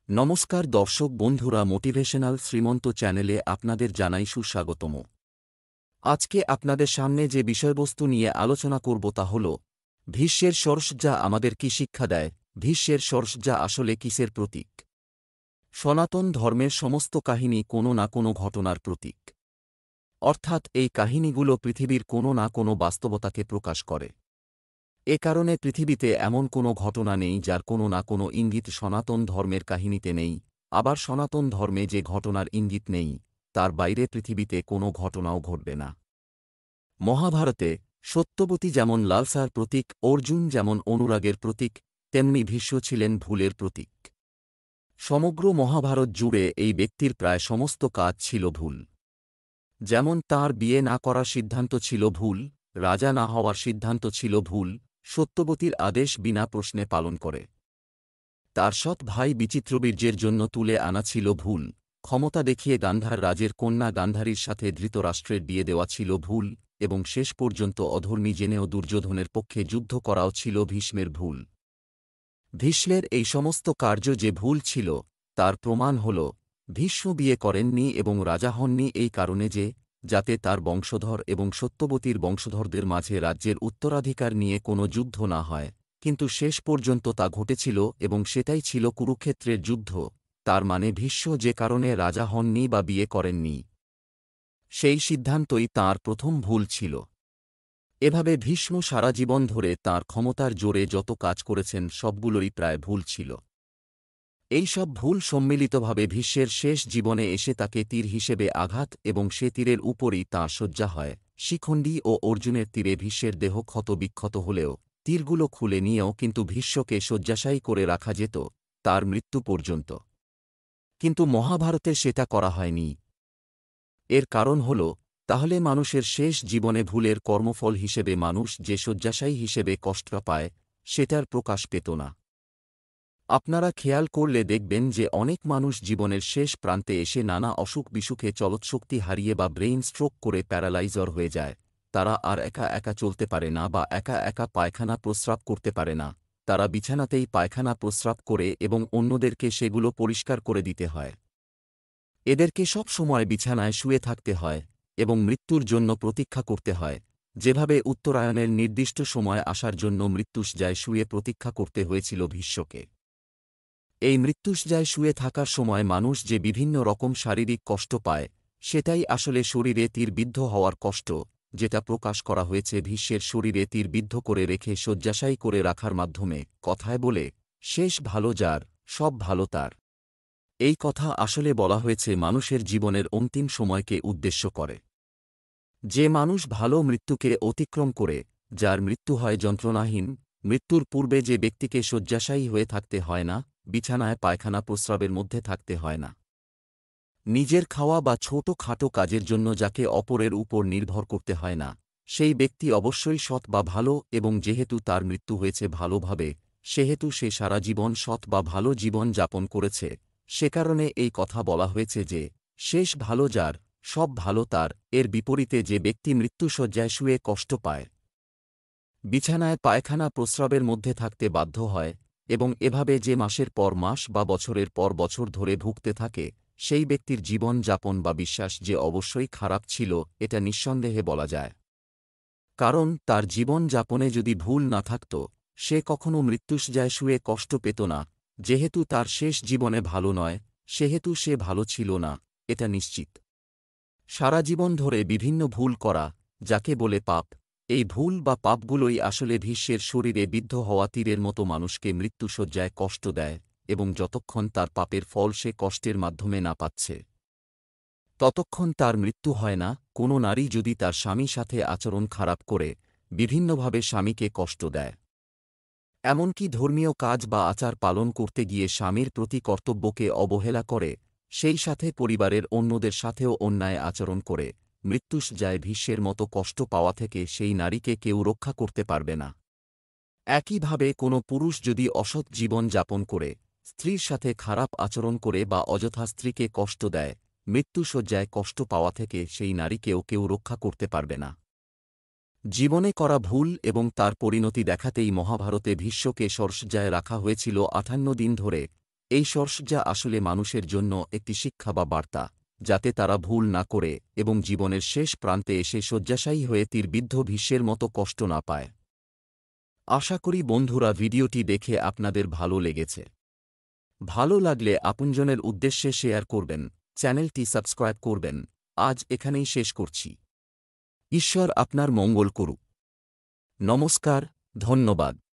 নমস্কার দর্শক বন্ধুরা, মোটিভেশনাল শ্রীমন্ত চ্যানেলে আপনাদের জানাই সুস্বাগতম। আজকে আপনাদের সামনে যে বিষয়বস্তু নিয়ে আলোচনা করব তা হল ভীষ্মের সরসজ্জা আমাদের কি শিক্ষা দেয়। ভীষ্মের সরসজ্জা আসলে কিসের প্রতীক? সনাতন ধর্মের সমস্ত কাহিনী কোনো না কোনো ঘটনার প্রতীক, অর্থাৎ এই কাহিনীগুলো পৃথিবীর কোনো না কোনো বাস্তবতাকে প্রকাশ করে। এ কারণে পৃথিবীতে এমন কোনো ঘটনা নেই যার কোনো না কোনো ইঙ্গিত সনাতন ধর্মের কাহিনীতে নেই, আবার সনাতন ধর্মে যে ঘটনার ইঙ্গিত নেই তার বাইরে পৃথিবীতে কোনো ঘটনাও ঘটবে না। মহাভারতে সত্যবতী যেমন লালসার প্রতীক, অর্জুন যেমন অনুরাগের প্রতীক, তেমনি ভীষ্ম ছিলেন ভুলের প্রতীক। সমগ্র মহাভারত জুড়ে এই ব্যক্তির প্রায় সমস্ত কাজ ছিল ভুল। যেমন তাঁর বিয়ে না করার সিদ্ধান্ত ছিল ভুল, রাজা না হওয়ার সিদ্ধান্ত ছিল ভুল, সত্যবতীর আদেশ বিনা প্রশ্নে পালন করে তার সৎ ভাই বিচিত্রবীর্যের জন্য তুলে আনা ছিল ভুল, ক্ষমতা দেখিয়ে গান্ধার রাজের কন্যা গান্ধারীর সাথে ধৃতরাষ্ট্রের বিয়ে দেওয়া ছিল ভুল, এবং শেষ পর্যন্ত অধর্মী জেনেও দুর্যোধনের পক্ষে যুদ্ধ করাও ছিল ভীষ্মের ভুল। ভীষ্মের এই সমস্ত কার্য যে ভুল ছিল তার প্রমাণ হল ভীষ্ম বিয়ে করেননি এবং রাজা হননি এই কারণে যে যাতে তার বংশধর এবং সত্যবতীর বংশধরদের মাঝে রাজ্যের উত্তরাধিকার নিয়ে কোনো যুদ্ধ না হয়, কিন্তু শেষ পর্যন্ত তা ঘটেছিল এবং সেটাই ছিল কুরুক্ষেত্রের যুদ্ধ। তার মানে ভীষ্ম যে কারণে রাজা হননি বা বিয়ে করেননি সেই সিদ্ধান্তই তাঁর প্রথম ভুল ছিল। এভাবে ভীষ্ম সারা জীবন ধরে তাঁর ক্ষমতার জোরে যত কাজ করেছেন সবগুলোই প্রায় ভুল ছিল। এই সব ভুল সম্মিলিতভাবে ভীষ্মের শেষ জীবনে এসে তাকে তীর হিসেবে আঘাত, এবং সে তীরের উপরই তাঁর শয্যা হয়। শিখণ্ডী ও অর্জুনের তীরে ভীষ্মের দেহ ক্ষত বিক্ষত হলেও তীরগুলো খুলে নিয়েও কিন্তু ভীষ্মকে শয্যাশায়ী করে রাখা যেত তার মৃত্যু পর্যন্ত, কিন্তু মহাভারতে সেটা করা হয়নি। এর কারণ হল তাহলে মানুষের শেষ জীবনে ভুলের কর্মফল হিসেবে মানুষ যে শয্যাশায়ী হিসেবে কষ্ট পায় সেটার প্রকাশ পেত না। আপনারা খেয়াল করলে দেখবেন যে অনেক মানুষ জীবনের শেষ প্রান্তে এসে নানা অসুখ বিসুখে চলৎশক্তি হারিয়ে বা ব্রেইন স্ট্রোক করে প্যারালাইজর হয়ে যায়। তারা আর একা একা চলতে পারে না বা একা একা পায়খানা প্রস্রাব করতে পারে না, তারা বিছানাতেই পায়খানা প্রস্রাব করে এবং অন্যদেরকে সেগুলো পরিষ্কার করে দিতে হয়। এদেরকে সব সময় বিছানায় শুয়ে থাকতে হয় এবং মৃত্যুর জন্য প্রতীক্ষা করতে হয়, যেভাবে উত্তরায়ণের নির্দিষ্ট সময় আসার জন্য মৃত্যুশয্যায় শুয়ে প্রতীক্ষা করতে হয়েছিল ভীষ্মকে। এই মৃত্যুশয্যায় শুয়ে থাকার সময় মানুষ যে বিভিন্ন রকম শারীরিক কষ্ট পায় সেটাই আসলে শরীরে তীরবিদ্ধ হওয়ার কষ্ট, যেটা প্রকাশ করা হয়েছে ভীষ্মের শরীরে তীরবিদ্ধ করে রেখে শয্যাশায়ী করে রাখার মাধ্যমে, কথায় বলে শেষ ভালো যার সব ভালো তার। এই কথা আসলে বলা হয়েছে মানুষের জীবনের অন্তিম সময়কে উদ্দেশ্য করে। যে মানুষ ভালো মৃত্যুকে অতিক্রম করে, যার মৃত্যু হয় যন্ত্রণাহীন, মৃত্যুর পূর্বে যে ব্যক্তিকে শয্যাশায়ী হয়ে থাকতে হয় না, বিছানায় পায়খানা প্রস্রাবের মধ্যে থাকতে হয় না, নিজের খাওয়া বা ছোট খাটো কাজের জন্য যাকে অপরের উপর নির্ভর করতে হয় না, সেই ব্যক্তি অবশ্যই সৎ বা ভালো, এবং যেহেতু তার মৃত্যু হয়েছে ভালোভাবে সেহেতু সে সারা জীবন সৎ বা ভালো জীবন যাপন করেছে। সে কারণে এই কথা বলা হয়েছে যে শেষ ভালো যার সব ভালো তার। এর বিপরীতে যে ব্যক্তি মৃত্যুশয্যায় শুয়ে কষ্ট পায়, বিছানায় পায়খানা প্রস্রাবের মধ্যে থাকতে বাধ্য হয় এবং এভাবে যে মাসের পর মাস বা বছরের পর বছর ধরে ভুগতে থাকে, সেই ব্যক্তির জীবন যাপন বা বিশ্বাস যে অবশ্যই খারাপ ছিল এটা নিঃসন্দেহে বলা যায়। কারণ তার জীবন যাপনে যদি ভুল না থাকত সে কখনো মৃত্যুশয্যায় শুয়ে কষ্ট পেত না। যেহেতু তার শেষ জীবনে ভালো নয় সেহেতু সে ভালো ছিল না, এটা নিশ্চিত। সারা জীবন ধরে বিভিন্ন ভুল করা, যাকে বলে পাপ, এই ভুল বা পাপগুলোই আসলে ভীষ্মের শরীরে বিদ্ধ হওয়া তীরের মতো মানুষকে মৃত্যুশয্যায় কষ্ট দেয়, এবং যতক্ষণ তার পাপের ফল সে কষ্টের মাধ্যমে না পাচ্ছে ততক্ষণ তার মৃত্যু হয় না। কোনো নারী যদি তার স্বামীর সাথে আচরণ খারাপ করে বিভিন্নভাবে স্বামীকে কষ্ট দেয়, এমনকি ধর্মীয় কাজ বা আচার পালন করতে গিয়ে স্বামীর প্রতি কর্তব্যকে অবহেলা করে, সেই সাথে পরিবারের অন্যদের সাথেও অন্যায় আচরণ করে, মৃত্যুশয্যায় ভীষ্মের মতো কষ্ট পাওয়া থেকে সেই নারীকে কেউ রক্ষা করতে পারবে না। একইভাবে কোনো পুরুষ যদি অসৎ জীবন যাপন করে, স্ত্রীর সাথে খারাপ আচরণ করে বা অযথা স্ত্রীকে কষ্ট দেয়, মৃত্যুশয্যায় কষ্ট পাওয়া থেকে সেই নারীকেও কেউ রক্ষা করতে পারবে না। জীবনে করা ভুল এবং তার পরিণতি দেখাতেই মহাভারতে ভীষ্মকে সরসজ্জায় রাখা হয়েছিল 58 দিন ধরে, এই সর্ষযা আসলে মানুষের জন্য একটি শিক্ষা বা বার্তা, যাতে তারা ভুল না করে এবং জীবনের শেষ প্রান্তে এসে শয্যাশায়ী হয়ে তীরবিদ্ধ ভীষ্মের মতো কষ্ট না পায়। আশা করি বন্ধুরা ভিডিওটি দেখে আপনাদের ভালো লেগেছে। ভালো লাগলে আপনজনের উদ্দেশ্যে শেয়ার করবেন, চ্যানেলটি সাবস্ক্রাইব করবেন। আজ এখানেই শেষ করছি। ঈশ্বর আপনার মঙ্গল করুক। নমস্কার, ধন্যবাদ।